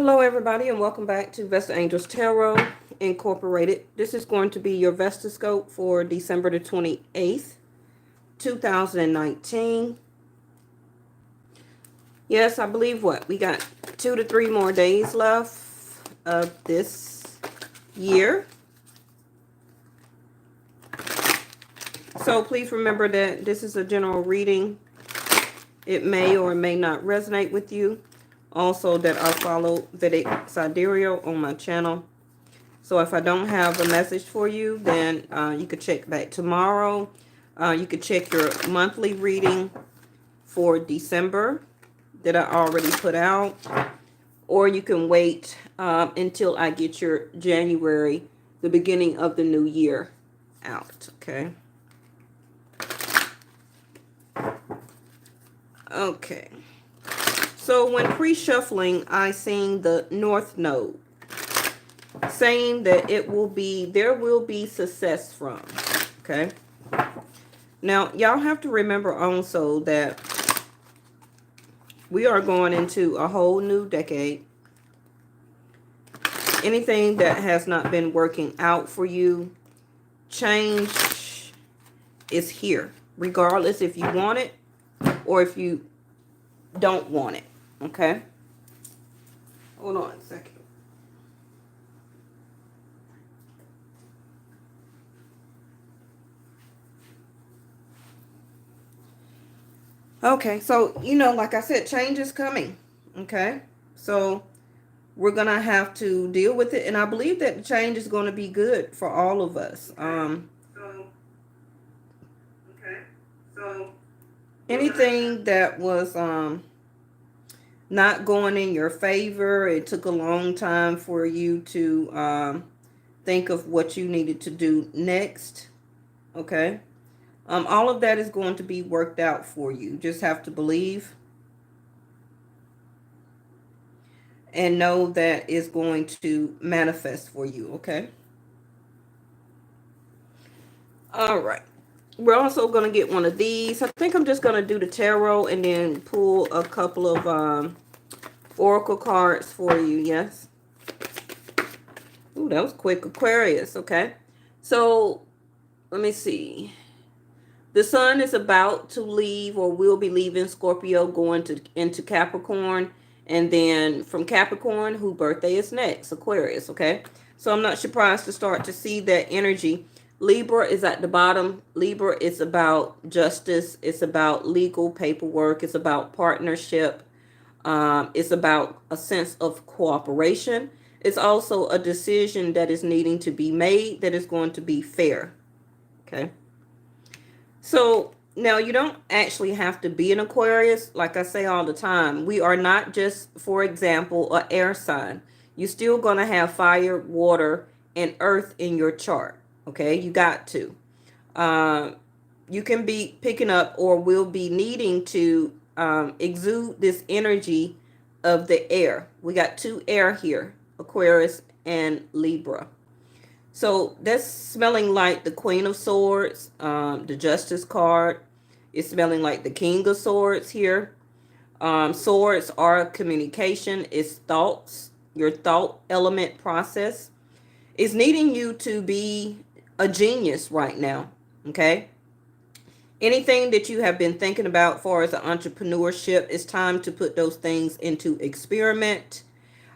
Hello everybody and welcome back to Vesta Angels Tarot Incorporated. This is going to be your Vesta scope for December the 28th, 2019. Yes, I believe we got 2 to 3 more days left of this year. So please remember that this is a general reading. It may or may not resonate with you. Also, that I follow Vedic Sidereal on my channel. So if I don't have a message for you, then you could check back tomorrow. You could check your monthly reading for December that I already put out. Or you can wait until I get your January, the beginning of the new year, out. Okay. Okay. So when pre-shuffling, I seen the North Node, saying that there will be success from, okay? Now, y'all have to remember also that we are going into a whole new decade. Anything that has not been working out for you, change is here, regardless if you want it or if you don't want it. Okay, hold on a second. Okay, so, like I said, change is coming. Okay, so we're going to have to deal with it. And I believe that the change is going to be good for all of us. Anything that was not going in your favor, it took a long time for you to think of what you needed to do next. Okay. All of that is going to be worked out for you. You just have to believe and know that it's going to manifest for you. Okay. All right. We're also going to get one of these. I think I'm just going to do the tarot and then pull a couple of oracle cards for you. Yes. Ooh, that was quick. Aquarius. Okay. So let me see. The sun is about to leave or will be leaving Scorpio, going into Capricorn. And then from Capricorn, whose birthday is next? Aquarius. Okay. So I'm not surprised to start to see that energy. Libra is at the bottom. Libra is about justice. It's about legal paperwork. It's about partnership. It's about a sense of cooperation. It's also a decision that is needing to be made that is going to be fair. Okay. So now you don't actually have to be an Aquarius. Like I say all the time, we are not just, for example, an air sign. You're still going to have fire, water, and earth in your chart. Okay, you got to. You can be picking up or will be needing to exude this energy of the air. We got 2 air here, Aquarius and Libra. So that's smelling like the Queen of Swords, the Justice card. It's smelling like the King of Swords here. Swords are communication. It's thoughts, your thought element process. It's needing you to be a genius right now, okay? Anything that you have been thinking about as far as an entrepreneurship, it's time to put those things into experiment.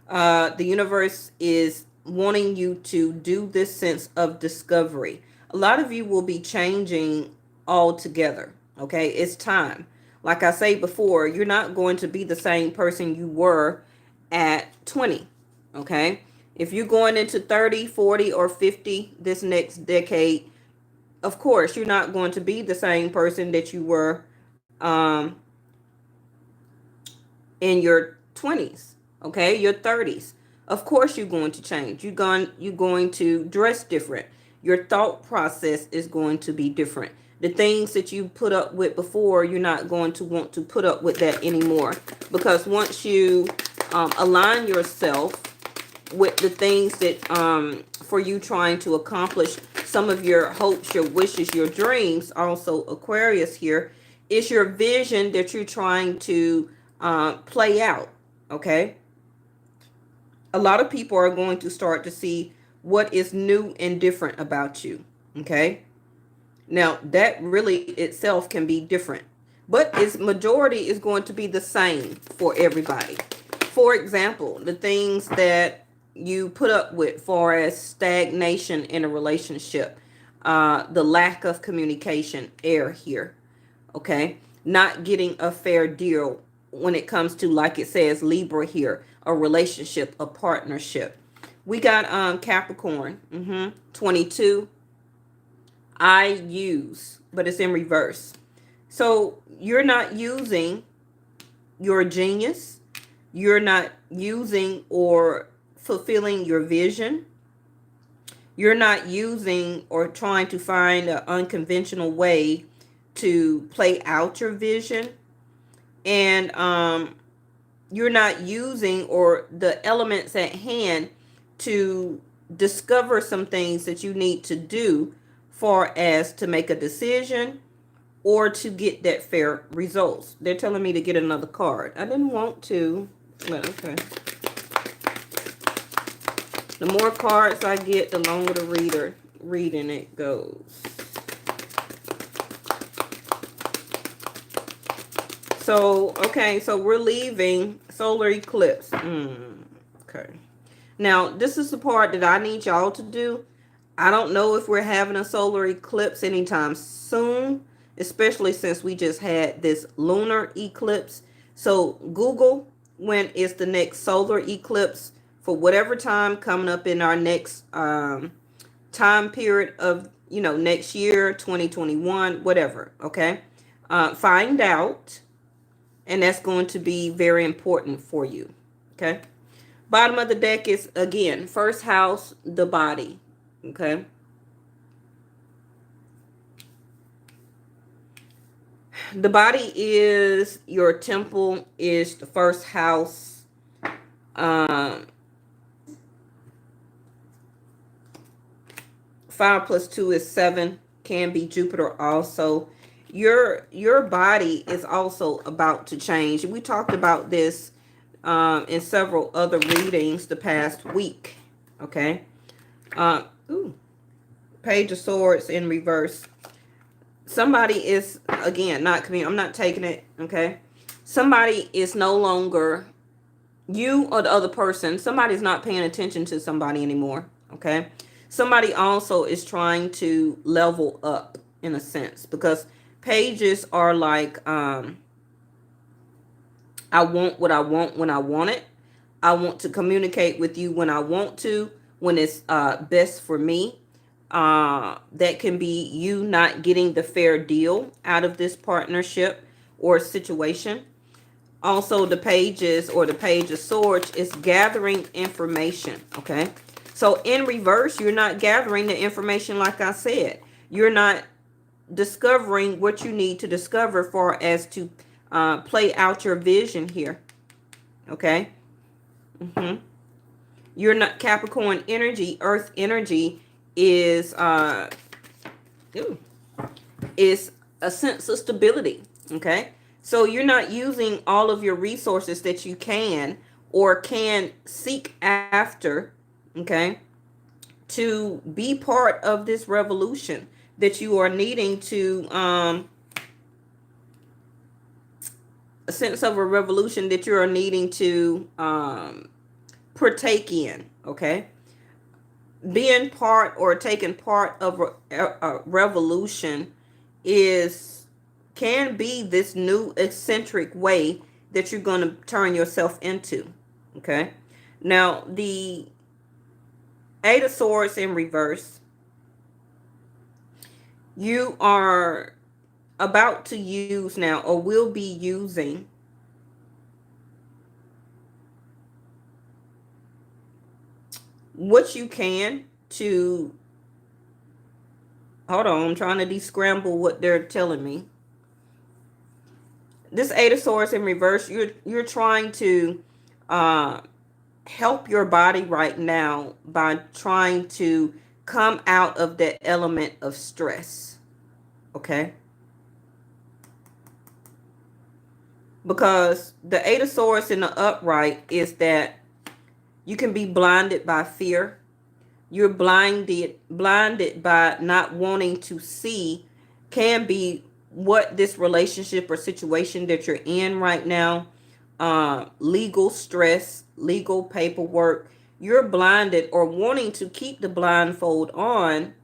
The universe is wanting you to do this sense of discovery. A lot of you will be changing altogether, okay? It's time. Like I say before, you're not going to be the same person you were at 20, okay? If you're going into 30, 40, or 50 this next decade, of course, you're not going to be the same person that you were in your 20s, okay? Your 30s. Of course, you're going to change. You're going to dress different. Your thought process is going to be different. The things that you put up with before, you're not going to want to put up with that anymore. Because once you align yourself with the things that for you trying to accomplish some of your hopes, your wishes, your dreams, also Aquarius here, is your vision that you're trying to play out, okay? A lot of people are going to start to see what is new and different about you. Okay. Now, that really itself can be different, but its majority is going to be the same for everybody. For example, the things that you put up with far as stagnation in a relationship, the lack of communication, air here, okay? Not getting a fair deal when it comes to, like it says, Libra here, a relationship, a partnership. We got Capricorn, 22. I use, but it's in reverse. So you're not using your genius. You're not using or fulfilling your vision. You're not using or trying to find an unconventional way to play out your vision. And you're not using or the elements at hand to discover some things that you need to do far as to make a decision or to get that fair results. They're telling me to get another card. I didn't want to, but okay. The more cards I get, the longer the reading it goes. So, okay, so we're leaving solar eclipse. Okay. Now, this is the part that I need y'all to do. I don't know if we're having a solar eclipse anytime soon, especially since we just had this lunar eclipse. So Google when is the next solar eclipse for whatever time coming up in our next time period of, next year, 2021, whatever, okay? Find out, and that's going to be very important for you, okay? Bottom of the deck is, again, first house, the body, okay? The body is your temple, is the first house. 5 plus 2 is 7. Can be Jupiter also. Your body is also about to change. We talked about this in several other readings the past week. Okay. Page of Swords in reverse. Somebody is, again, not coming. I'm not taking it. Okay. Somebody is no longer, you or the other person, somebody's not paying attention to somebody anymore. Okay. Somebody also is trying to level up in a sense, because pages are like, I want what I want when I want it. I want to communicate with you when I want to, when it's best for me. That can be you not getting the fair deal out of this partnership or situation. Also, the pages or the page of swords is gathering information. Okay. So in reverse, you're not gathering the information like I said. You're not discovering what you need to discover for as to play out your vision here. Okay. You're not, Capricorn energy, earth energy is a sense of stability. Okay. So you're not using all of your resources that you can or can seek after, okay, to be part of this revolution that you are needing to, a sense of a revolution that you are needing to partake in, okay? Being part or taking part of a revolution can be this new eccentric way that you're going to turn yourself into, okay? Now, the 8 of Swords in reverse, you are about to use now or will be using what you can to, hold on, I'm trying to descramble what they're telling me. This 8 of Swords in reverse, you're trying to help your body right now by trying to come out of that element of stress. Okay? Because the 8 of Swords in the upright is that You can be blinded by fear. You're blinded by not wanting to see, can be what this relationship or situation that you're in right now, legal stress, legal paperwork. You're blinded or wanting to keep the blindfold on,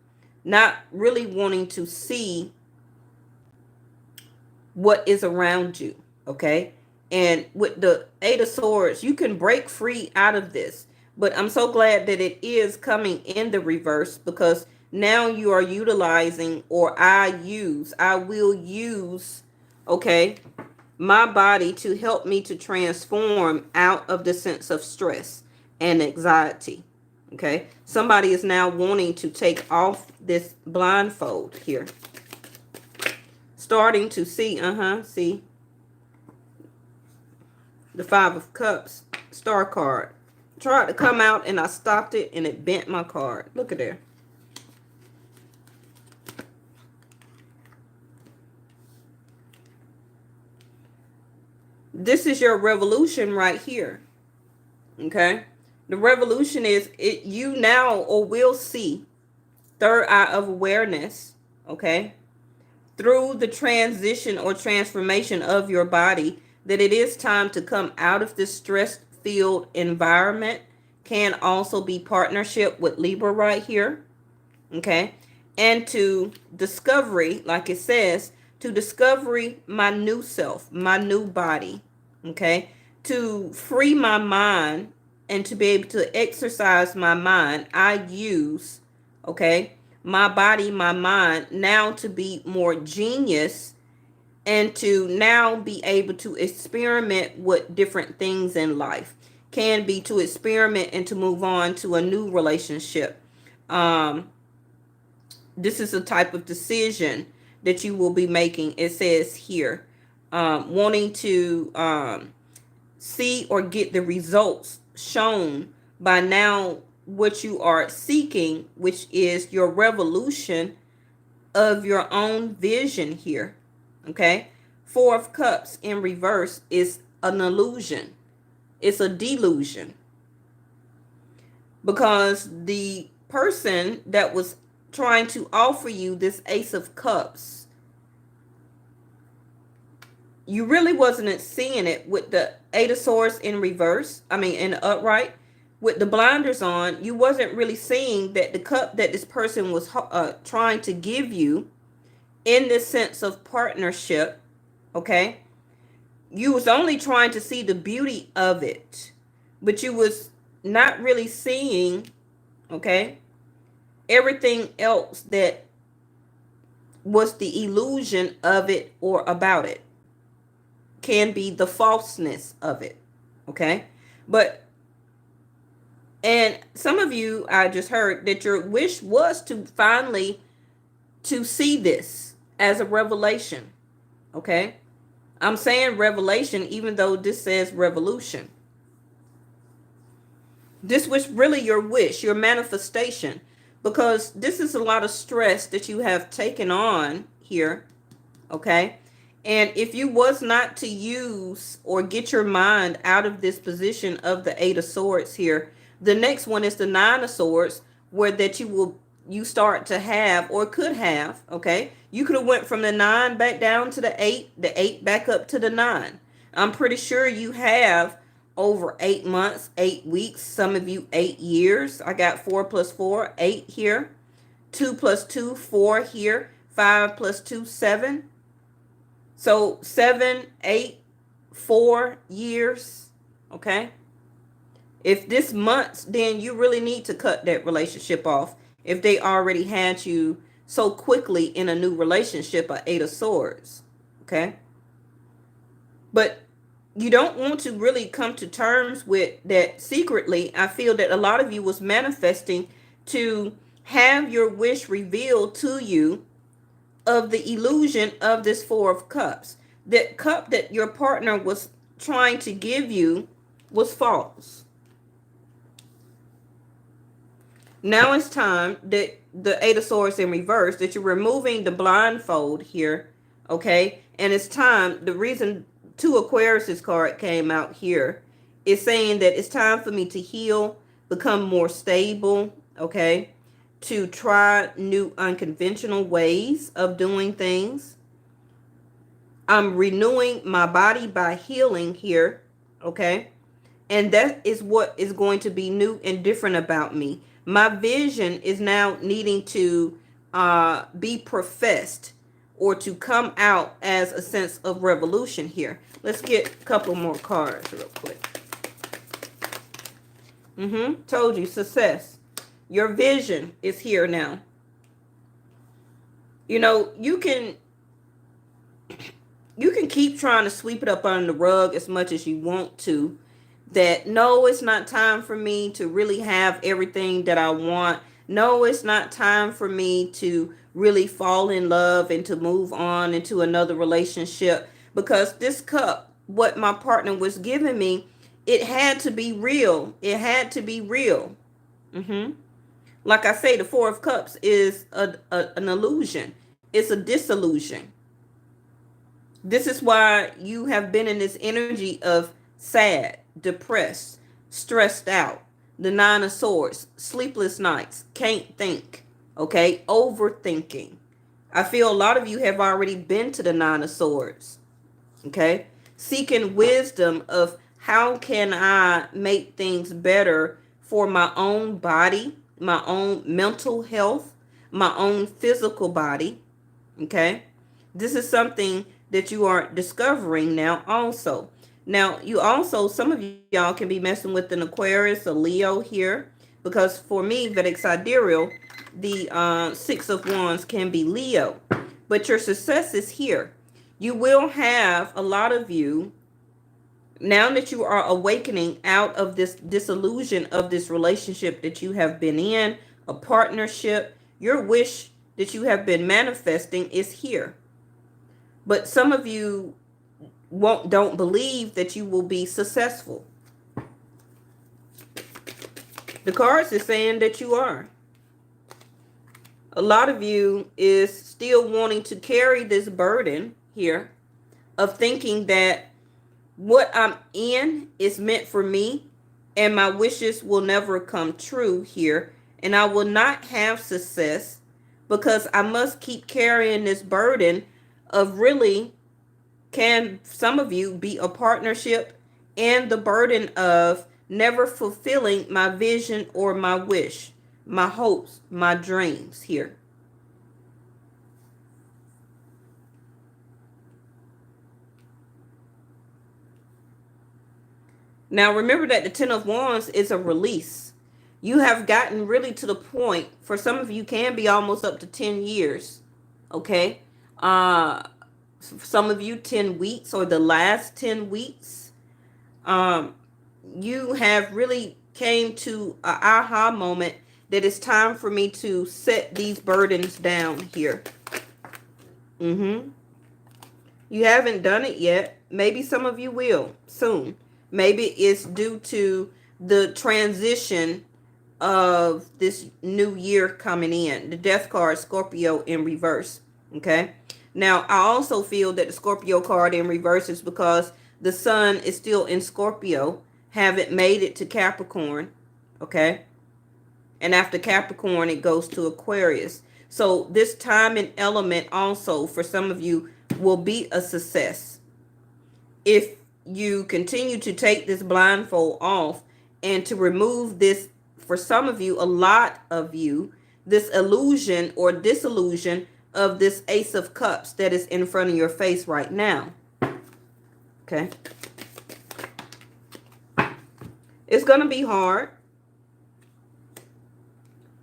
not really wanting to see what is around you. Okay. And with the Eight of Swords, you can break free out of this. But I'm so glad that it is coming in the reverse, because now you are utilizing, or I will use, okay, my body to help me to transform out of the sense of stress and anxiety. Okay. Somebody is now wanting to take off this blindfold here. Starting to see, see the Five of Cups, Star card. Tried to come out and I stopped it and it bent my card. Look at there. This is your revolution right here. Okay. The revolution is it, you now or will see third eye of awareness. Okay. Through the transition or transformation of your body, that it is time to come out of this stress-filled environment. Can also be partnership with Libra right here. Okay. And to discovery, like it says, to discovery my new self, my new body. Okay. To free my mind and to be able to exercise my mind, I use, okay, my body, my mind now to be more genius and to now be able to experiment with different things in life. Can be to experiment and to move on to a new relationship. This is a type of decision that you will be making. It says here, wanting to see or get the results shown by now what you are seeking, which is your revolution of your own vision here. Okay. Four of Cups in reverse is an illusion. It's a delusion. Because the person that was trying to offer you this Ace of Cups, you really wasn't seeing it with the Eight of Swords in reverse. I mean, in the upright. With the blinders on, you wasn't really seeing that the cup that this person was trying to give you in this sense of partnership, okay? You was only trying to see the beauty of it, but you was not really seeing, okay, everything else that was the illusion of it or about it. Can be the falseness of it, okay? But and some of you, I just heard that your wish was to finally to see this as a revelation. Okay. I'm saying revelation, even though this says revolution. This was really your wish, your manifestation, because this is a lot of stress that you have taken on here. Okay. And if you was not to use or get your mind out of this position of the Eight of Swords here, the next one is the Nine of Swords, where that you start to have or could have, okay? You could have went from the 9 back down to the 8 back up to the 9. I'm pretty sure you have over 8 months, 8 weeks, some of you 8 years. I got 4 plus 4, 8 here. 2 plus 2, 4 here. 5 plus 2, 7. So 7, 8, 4 years, okay? If this months, then you really need to cut that relationship off. If they already had you so quickly in a new relationship, an Eight of Swords, okay? But you don't want to really come to terms with that secretly. I feel that a lot of you was manifesting to have your wish revealed to you of the illusion of this Four of Cups. That cup that your partner was trying to give you was false. Now it's time that the Eight of Swords in reverse, that you're removing the blindfold here, okay? And it's time, the reason 2 Aquarius card came out here It's saying that it's time for me to heal, become more stable, okay? To try new unconventional ways of doing things. I'm renewing my body by healing here, okay? And that is what is going to be new and different about me. My vision is now needing to be professed or to come out as a sense of revolution here. Let's get a couple more cards real quick. Told you, success. Your vision is here now. You know, you can keep trying to sweep it up under the rug as much as you want to. That, no, it's not time for me to really have everything that I want. No, it's not time for me to really fall in love and to move on into another relationship. Because this cup, what my partner was giving me, it had to be real. It had to be real. Like I say, the Four of Cups is an illusion. It's a disillusion. This is why you have been in this energy of sad, depressed, stressed out. The Nine of Swords, sleepless nights, can't think, okay? Overthinking. I feel a lot of you have already been to the Nine of Swords, okay? Seeking wisdom of how can I make things better for my own body, my own mental health, my own physical body, okay? This is something that you are discovering now also. Now, you also, some of y'all can be messing with an Aquarius, a Leo here. Because for me, Vedic Sidereal, the Six of Wands can be Leo. But your success is here. You will have, a lot of you, now that you are awakening out of this disillusion of this relationship that you have been in, a partnership, your wish that you have been manifesting is here. But some of you don't believe that you will be successful. The cards is saying that you are. A lot of you is still wanting to carry this burden here of thinking that what I'm in is meant for me and my wishes will never come true here, and I will not have success because I must keep carrying this burden of really, can some of you be a partnership and the burden of never fulfilling my vision or my wish, my hopes, my dreams here. Now remember that the Ten of Wands is a release. You have gotten really to the point, for some of you can be almost up to 10 years, okay? Some of you 10 weeks or the last 10 weeks. You have really came to an aha moment that it's time for me to set these burdens down here. You haven't done it yet. Maybe some of you will soon. Maybe it's due to the transition of this new year coming in. The Death card, Scorpio in reverse. Okay. Now, I also feel that the Scorpio card in reverse is because the sun is still in Scorpio, haven't made it to Capricorn. Okay. And after Capricorn, it goes to Aquarius. So this time and element also for some of you will be a success. If you continue to take this blindfold off and to remove this, for some of you, a lot of you, this illusion or disillusion of this Ace of Cups that is in front of your face right now. Okay. It's going to be hard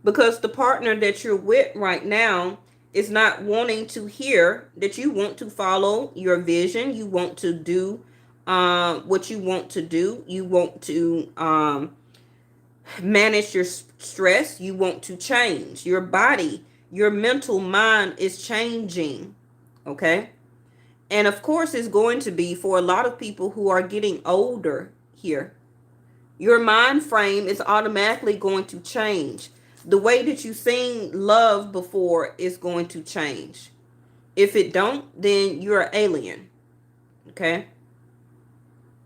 because the partner that you're with right now is not wanting to hear that you want to follow your vision. You want to do what you want to do. You want to manage your stress. You want to change your body. Your mental mind is changing. Okay. And of course, it's going to be for a lot of people who are getting older here. Your mind frame is automatically going to change. The way that you've seen love before is going to change. If it don't, then you're an alien. Okay.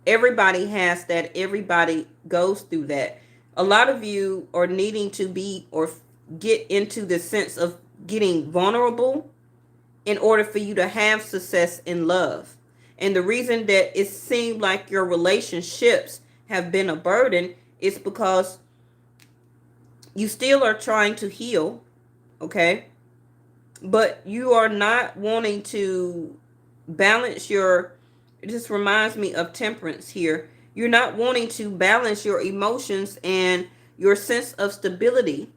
Everybody has that. Everybody goes through that. A lot of you are needing to be or get into the sense of getting vulnerable in order for you to have success in love. And the reason that it seemed like your relationships have been a burden is because you still are trying to heal, okay? But you are not wanting to balance your, it just reminds me of temperance here. You're not wanting to balance your emotions and your sense of stability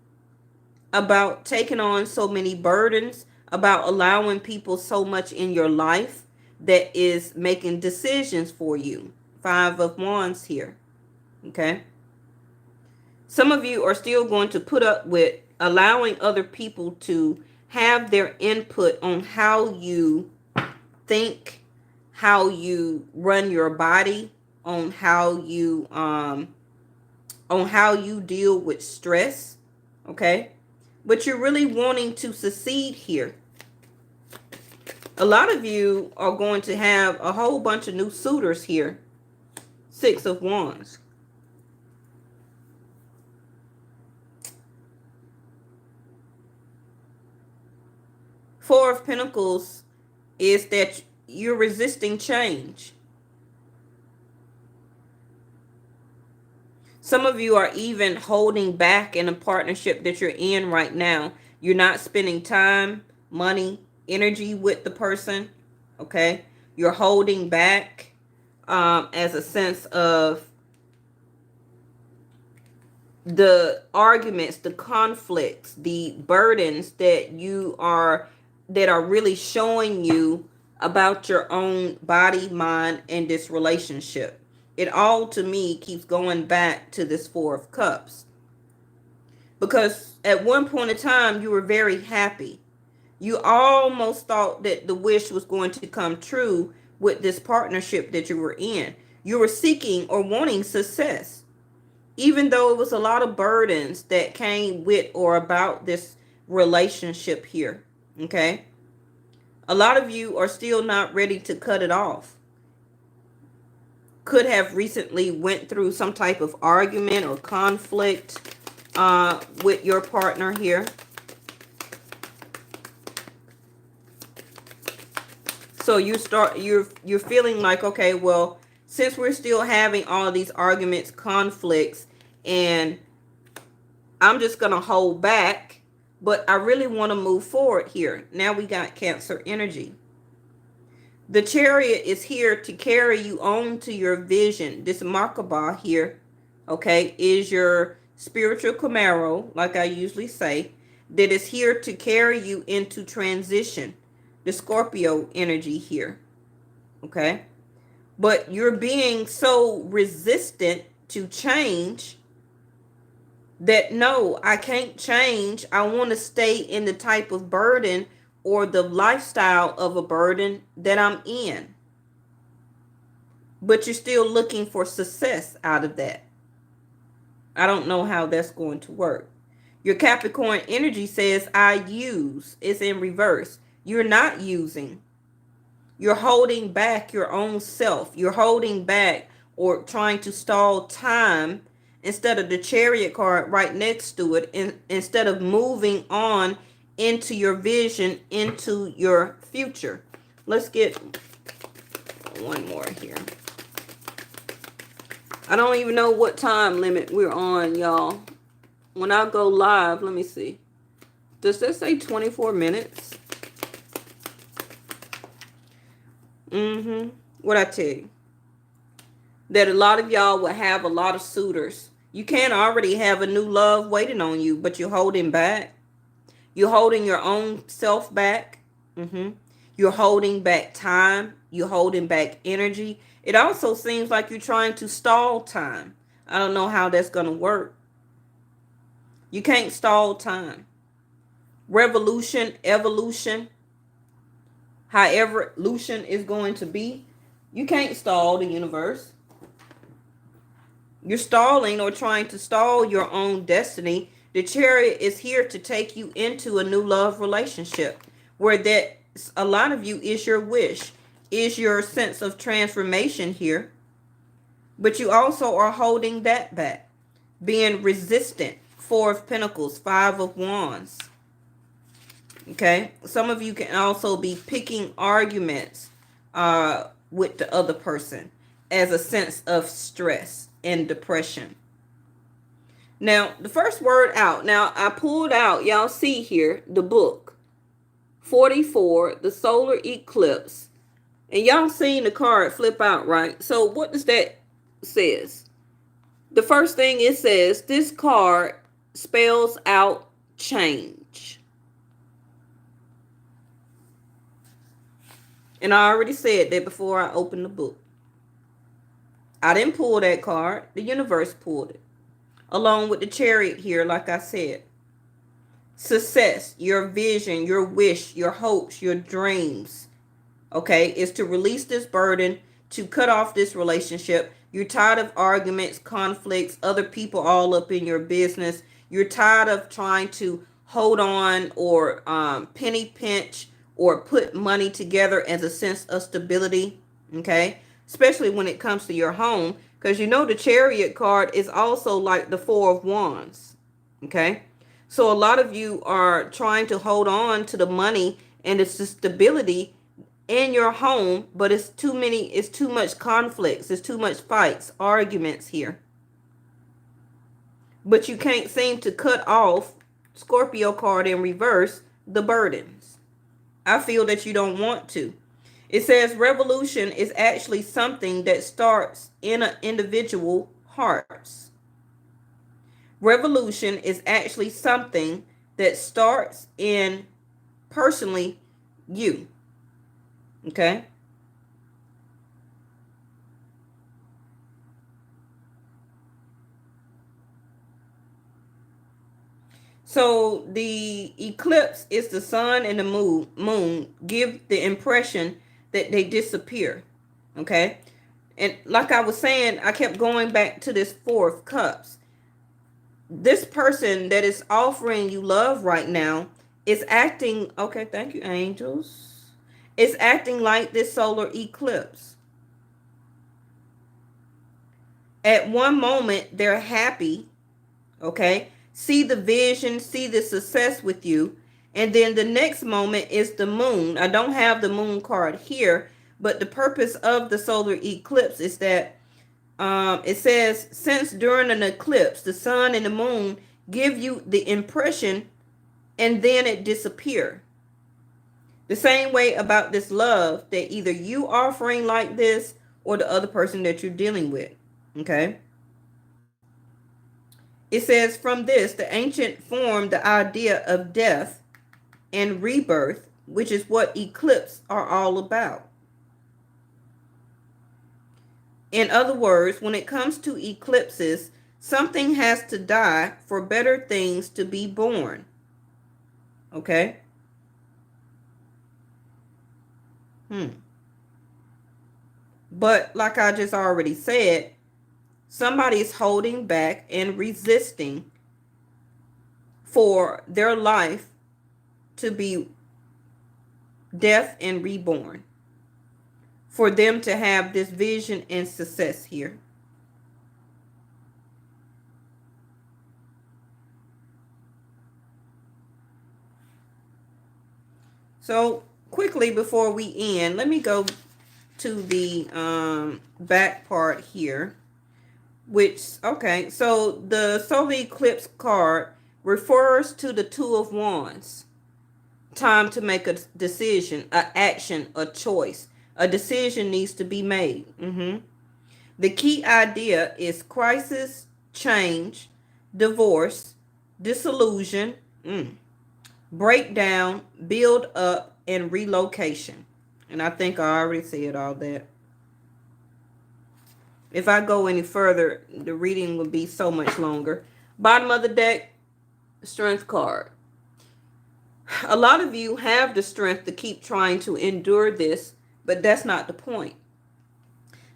about taking on so many burdens, about allowing people so much in your life that is making decisions for you. 5 of Wands here, okay? Some of you are still going to put up with allowing other people to have their input on how you think, how you run your body, on how you deal with stress, okay? But you're really wanting to succeed here. A lot of you are going to have a whole bunch of new suitors here. 6 of Wands. Four of Pentacles is that you're resisting change. Some of you are even holding back in a partnership that you're in right now. You're not spending time, money, energy with the person, okay? You're holding back as a sense of the arguments, the conflicts, the burdens that are really showing you about your own body, mind, and this relationship. It all, to me, keeps going back to this 4 of Cups. Because at one point in time, you were very happy. You almost thought that the wish was going to come true with this partnership that you were in. You were seeking or wanting success. Even though it was a lot of burdens that came with or about this relationship here, okay? A lot of you are still not ready to cut it off. Could have recently went through some type of argument or conflict with your partner here. So you're feeling like, okay, well, since we're still having all these arguments, conflicts, and I'm just going to hold back, but I really want to move forward here. Now we got Cancer energy. The Chariot is here to carry you on to your vision. This Merkaba here, okay, is your spiritual Camaro, like I usually say, that is here to carry you into transition. The Scorpio energy here, okay? But you're being so resistant to change that, no, I can't change. I want to stay in the type of burden or the lifestyle of a burden that I'm in. But you're still looking for success out of that. I don't know how that's going to work. Your Capricorn energy says, I use. It's in reverse. You're not using. You're holding back your own self. You're holding back or trying to stall time instead of the Chariot card right next to it. Instead of moving on into your vision, into your future. Let's get one more here. I don't even know what time limit we're on, y'all. When I go live, let me see. Does that say 24 minutes? What I tell you? That a lot of y'all will have a lot of suitors. You can't already have a new love waiting on you, but you're holding back. You're holding your own self back. You're holding back time. You're holding back energy. It also seems like you're trying to stall time. I don't know how that's going to work. You can't stall time. Revolution, evolution, however evolution is going to be, you can't stall the universe. You're stalling or trying to stall your own destiny. The Chariot is here to take you into a new love relationship where that a lot of you is your wish, is your sense of transformation here. But you also are holding that back, being resistant. Four of Pentacles, Five of Wands. Okay, some of you can also be picking arguments with the other person as a sense of stress and depression. Now, the first word out. Now, I pulled out, y'all see here, the book 44, the solar eclipse. And y'all seen the card flip out, right? So what does that says? The first thing it says, this card spells out change. And I already said that before I opened the book. I didn't pull that card. The universe pulled it. Along with the Chariot here, like I said. Success, your vision, your wish, your hopes, your dreams, okay, is to release this burden, to cut off this relationship. You're tired of arguments, conflicts, other people all up in your business. You're tired of trying to hold on or penny pinch or put money together as a sense of stability, okay? Especially when it comes to your home, because you know the Chariot card is also like the Four of Wands, okay? So a lot of you are trying to hold on to the money and it's the stability in your home, but it's too much conflicts, it's too much fights, arguments here. But you can't seem to cut off, Scorpio card in reverse, the burdens. I feel that you don't want to. It says revolution is actually something that starts in an individual hearts. Revolution is actually something that starts in personally you. Okay? So the eclipse is the sun and the moon give the impression that they disappear. Okay? And like I was saying, I kept going back to this Four of Cups. This person that is offering you love right now is acting, okay, thank you, angels. It's acting like this solar eclipse. At one moment, they're happy, okay? See the vision, see the success with you. And then the next moment is the moon. I don't have the moon card here, but the purpose of the solar eclipse is that it says, since during an eclipse, the sun and the moon give you the impression and then it disappear. The same way about this love, that either you offering like this or the other person that you're dealing with. Okay. It says, from this, the ancient formed the idea of death and rebirth, which is what eclipses are all about. In other words, when it comes to eclipses, something has to die for better things to be born. Okay? But like I just already said, somebody's holding back and resisting for their life to be death and reborn. For them to have this vision and success here. So quickly before we end, let me go to the back part here. Which, okay, so the solar eclipse card refers to the Two of Wands. Time to make a decision, an action, a choice. A decision needs to be made. The key idea is crisis, change, divorce, disillusion, breakdown, build up, and relocation. And I think I already said all that. If I go any further, the reading would be so much longer. Bottom of the deck, Strength card. A lot of you have the strength to keep trying to endure this, but that's not the point.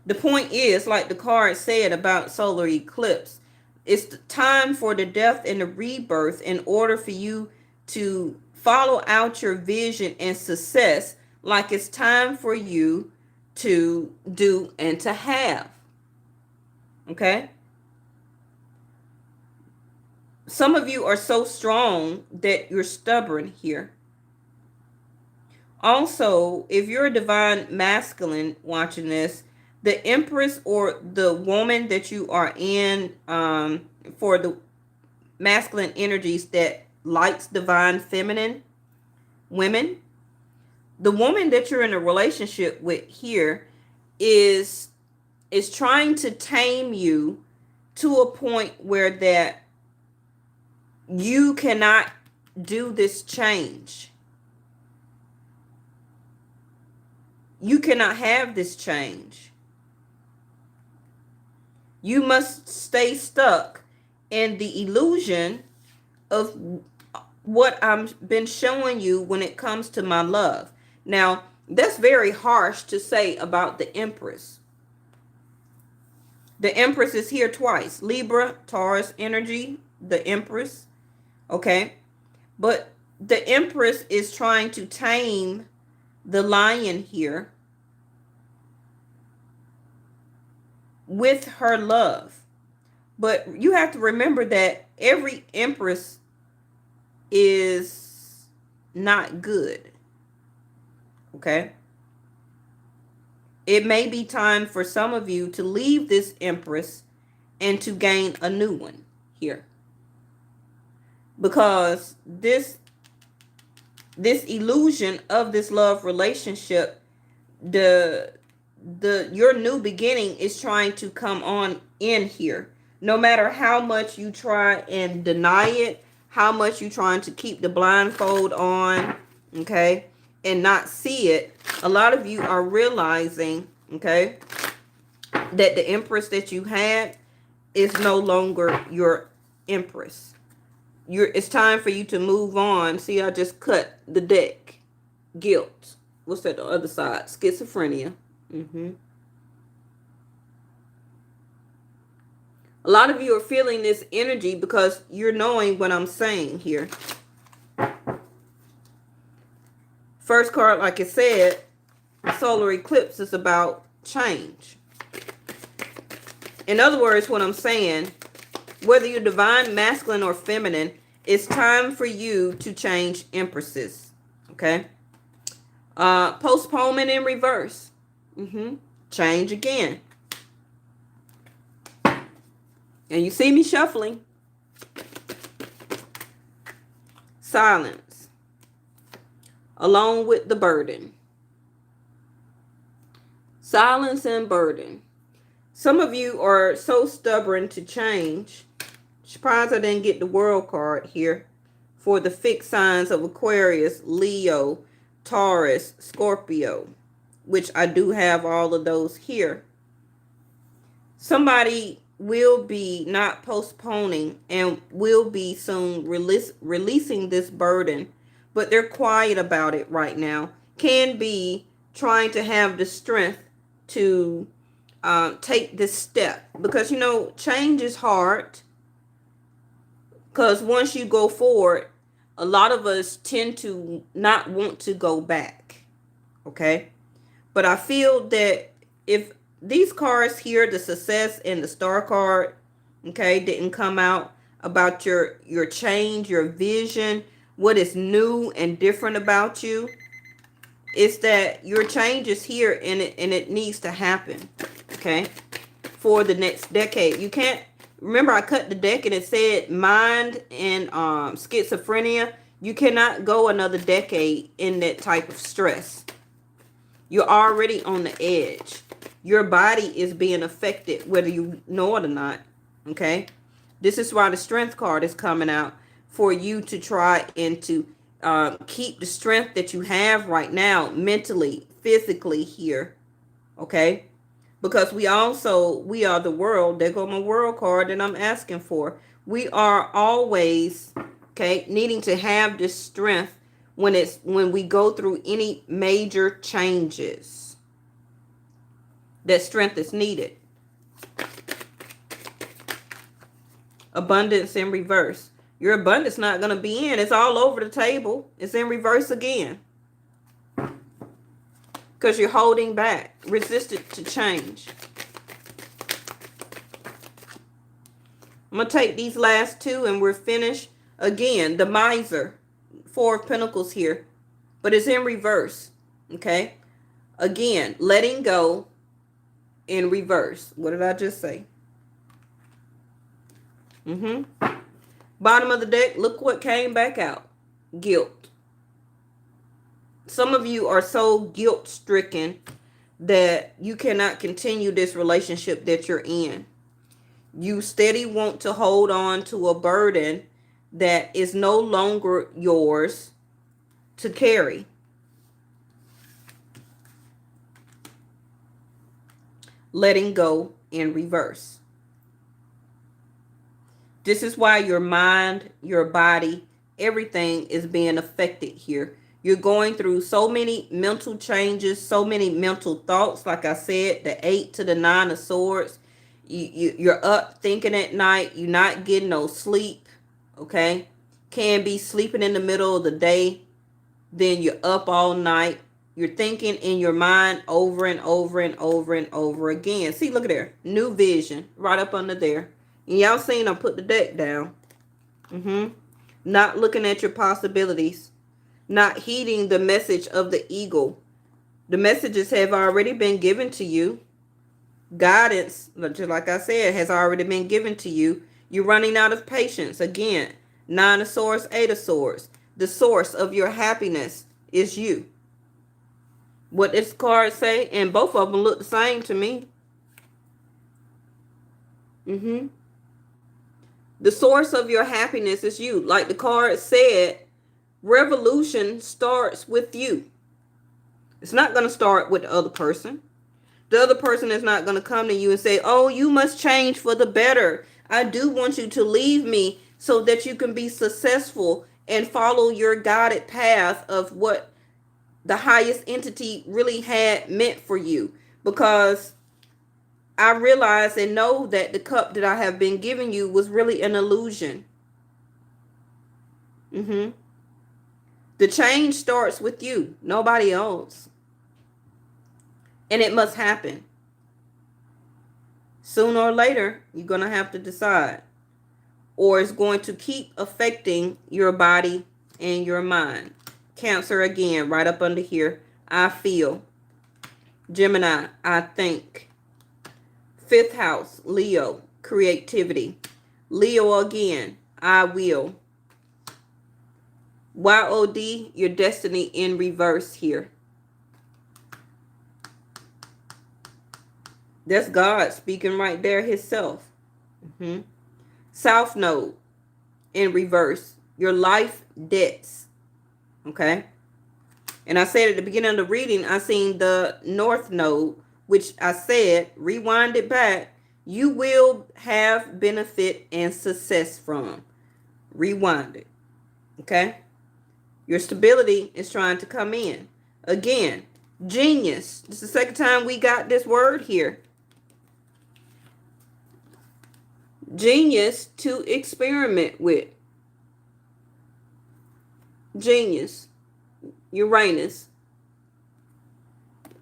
The point is, like the card said about solar eclipse, it's the time for the death and the rebirth in order for you to follow out your vision and success, like it's time for you to do and to have. Okay? Some of you are so strong that you're stubborn here. Also, if you're a divine masculine watching this, the Empress or the woman that you are in, for the masculine energies that likes divine feminine women, the woman that you're in a relationship with here is trying to tame you to a point where that you cannot do this change. You cannot have this change. You must stay stuck in the illusion of what I've been showing you when it comes to my love. Now, that's very harsh to say about the Empress. The Empress is here twice. Libra, Taurus energy, the Empress. Okay? But the Empress is trying to tame the lion here with her love. But you have to remember that every Empress is not good. Okay? It may be time for some of you to leave this Empress and to gain a new one here. Because this illusion of this love relationship, your new beginning is trying to come on in here. No matter how much you try and deny it, how much you trying to keep the blindfold on, okay, and not see it, a lot of you are realizing, okay, that the Empress that you had is no longer your Empress. It's time for you to move on. See, I just cut the deck. Guilt. What's that, the other side? Schizophrenia. A lot of you are feeling this energy because you're knowing what I'm saying here. First card, like I said, solar eclipse is about change. In other words, what I'm saying, whether you're divine, masculine, or feminine, it's time for you to change Empresses. Okay? Postponement in reverse. Change again. And you see me shuffling. Silence. Along with the burden. Silence and burden. Some of you are so stubborn to change. Surprised I didn't get the World card here for the fixed signs of Aquarius, Leo, Taurus, Scorpio, which I do have all of those here. Somebody will be not postponing and will be soon releasing this burden, but they're quiet about it right now. Can be trying to have the strength to take this step, because, you know, change is hard. Because once you go forward, a lot of us tend to not want to go back. Okay? But I feel that if these cards here, the success and the star card, okay, didn't come out about your change, your vision, what is new and different about you, it's that your change is here and it needs to happen. Okay? For the next decade. You can't, remember I cut the deck and it said mind and schizophrenia. You cannot go another decade in that type of stress. You're already on the edge. Your body is being affected whether you know it or not. Okay? This is why the strength card is coming out, for you to try and to keep the strength that you have right now, mentally, physically here. Okay? Because we are the world. There go my World card that I'm asking for. We are always, okay, needing to have this strength when we go through any major changes. That strength is needed. Abundance in reverse. Your abundance not going to be in. It's all over the table. It's in reverse again. Because you're holding back. Resistant to change. I'm going to take these last two and we're finished. Again, the miser, Four of Pentacles here, but it's in reverse. Okay. Again, letting go in reverse. What did I just say? Bottom of the deck, look what came back out. Guilt. Some of you are so guilt-stricken that you cannot continue this relationship that you're in. You steady want to hold on to a burden that is no longer yours to carry. Letting go in reverse. This is why your mind, your body, everything is being affected here. You're going through so many mental changes, so many mental thoughts. Like I said, the 8 to the 9 of Swords. You're up thinking at night. You're not getting no sleep. Okay. Can be sleeping in the middle of the day. Then you're up all night. You're thinking in your mind over and over and over and over again. See, look at there. New vision right up under there. And y'all seen I put the deck down. Not looking at your possibilities. Not heeding the message of the eagle. The messages have already been given to you. Guidance, just like I said, has already been given to you. You're running out of patience. Again, 9 of Swords, 8 of Swords. The source of your happiness is you. What this card say? And both of them look the same to me. The source of your happiness is you. Like the card said, revolution starts with you. It's not going to start with the other person. The other person is not going to come to you and say, oh, you must change for the better. I do want you to leave me so that you can be successful and follow your guided path of what the highest entity really had meant for you. Because I realize and know that the cup that I have been giving you was really an illusion. The change starts with you, nobody else. And it must happen. Sooner or later, you're going to have to decide. Or it's going to keep affecting your body and your mind. Cancer again, right up under here. I feel. Gemini, I think. 5th house, Leo, creativity. Leo again, I will. YOD, your destiny in reverse here. That's God speaking right there himself. South Node in reverse. Your life debts. Okay. And I said at the beginning of the reading, I seen the North Node, which I said, rewind it back, you will have benefit and success from. Rewind it. Okay. Your stability is trying to come in. Again, genius. This is the second time we got this word here. Genius to experiment with. Genius. Uranus.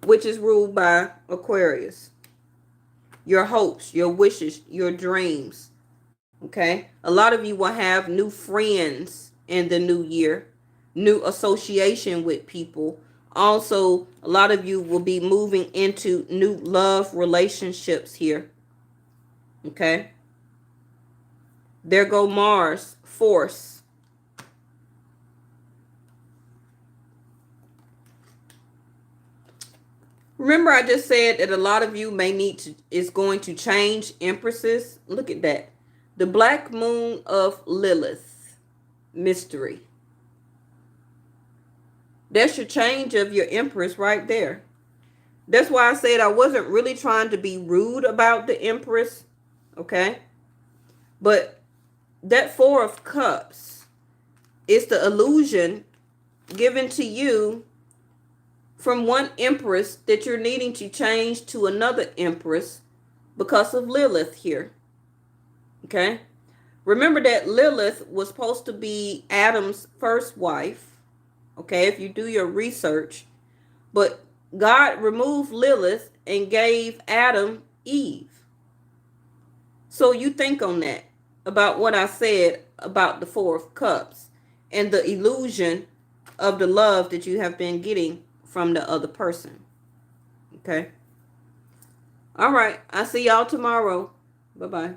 Which is ruled by Aquarius. Your hopes, your wishes, your dreams. Okay. A lot of you will have new friends in the new year. New association with people. Also, a lot of you will be moving into new love relationships here. Okay. There go Mars, force. Remember I just said that a lot of you may need to, is going to change empresses. Look at that. The black moon of Lilith. Mystery. That's your change of your empress right there. That's why I said I wasn't really trying to be rude about the empress. Okay. But that 4 of Cups is the illusion given to you from one empress that you're needing to change to another empress because of Lilith here. Okay. Remember that Lilith was supposed to be Adam's first wife. Okay. If you do your research. But God removed Lilith and gave Adam Eve. So you think on that. about what I said about the Four of Cups and the illusion of the love that you have been getting from the other person. Okay. All right. I'll see y'all tomorrow. Bye-bye.